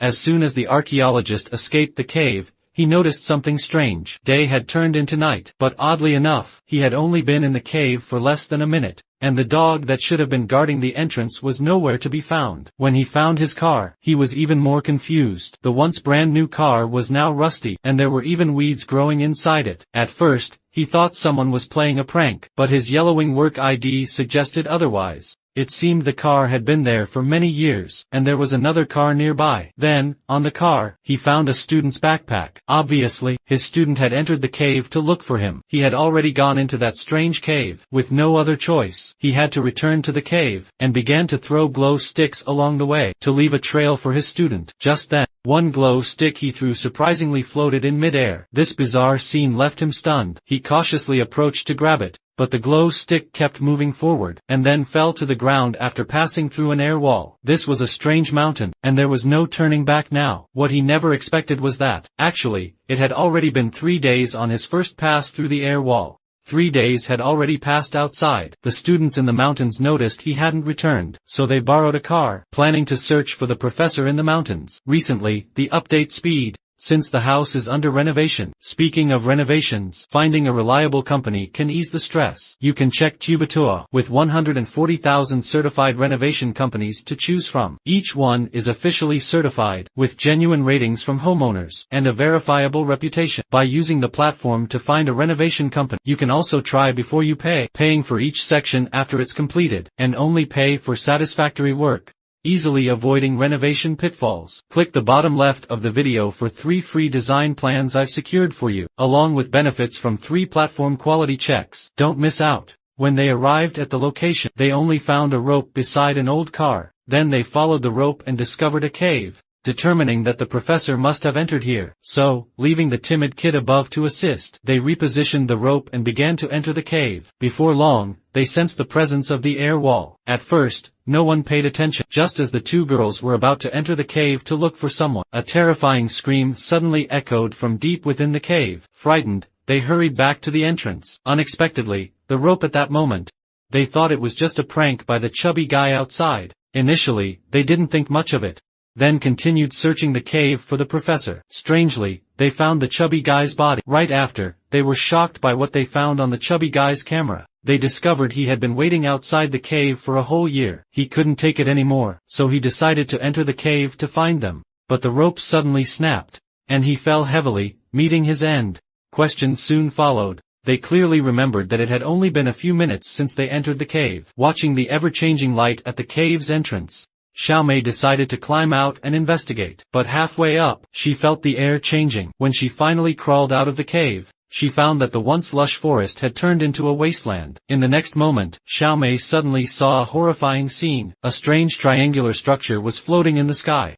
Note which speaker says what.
Speaker 1: As soon as the archaeologist escaped the cave, he noticed something strange. Day had turned into night, but oddly enough, he had only been in the cave for less than a minute, and the dog that should have been guarding the entrance was nowhere to be found. When he found his car, he was even more confused. The once brand new car was now rusty, and there were even weeds growing inside it. At first, he thought someone was playing a prank, but his yellowing work ID suggested otherwise. It seemed the car had been there for many years, and there was another car nearby. Then, on the car, he found a student's backpack. Obviously, his student had entered the cave to look for him. He had already gone into that strange cave. With no other choice, he had to return to the cave, and began to throw glow sticks along the way, to leave a trail for his student. Just then, one glow stick he threw surprisingly floated in midair. This bizarre scene left him stunned. He cautiously approached to grab it, but the glow stick kept moving forward, and then fell to the ground after passing through an air wall. This was a strange mountain, and there was no turning back now. What he never expected was that, actually, it had already been 3 days on his first pass through the air wall. 3 days had already passed outside. The students in the mountains noticed he hadn't returned, so they borrowed a car, planning to search for the professor in the mountains. Recently, the update speed, since the house is under renovation. Speaking of renovations, finding a reliable company can ease the stress. You can check Tubatoa, with 140,000 certified renovation companies to choose from. Each one is officially certified, with genuine ratings from homeowners, and a verifiable reputation. By using the platform to find a renovation company, you can also try before you pay, paying for each section after it's completed, and only pay for satisfactory work, easily avoiding renovation pitfalls. Click the bottom left of the video for 3 free design plans I've secured for you, along with benefits from 3 platform quality checks. Don't miss out. When they arrived at the location, they only found a rope beside an old car. Then they followed the rope and discovered a cave, determining that the professor must have entered here. So, leaving the timid kid above to assist, they repositioned the rope and began to enter the cave. Before long, they sensed the presence of the air wall. At first, no one paid attention. Just as the 2 girls were about to enter the cave to look for someone, a terrifying scream suddenly echoed from deep within the cave. Frightened, they hurried back to the entrance. Unexpectedly, the rope at that moment, they thought it was just a prank by the chubby guy outside. Initially, they didn't think much of it, then continued searching the cave for the professor. Strangely, they found the chubby guy's body. Right after, they were shocked by what they found on the chubby guy's camera. They discovered he had been waiting outside the cave for a whole year. He couldn't take it anymore, so he decided to enter the cave to find them. But the rope suddenly snapped, and he fell heavily, meeting his end. Questions soon followed. They clearly remembered that it had only been a few minutes since they entered the cave. Watching the ever-changing light at the cave's entrance, Xiaomei decided to climb out and investigate. But halfway up, she felt the air changing. When she finally crawled out of the cave, she found that the once lush forest had turned into a wasteland. In the next moment, Xiaomei suddenly saw a horrifying scene. A strange triangular structure was floating in the sky.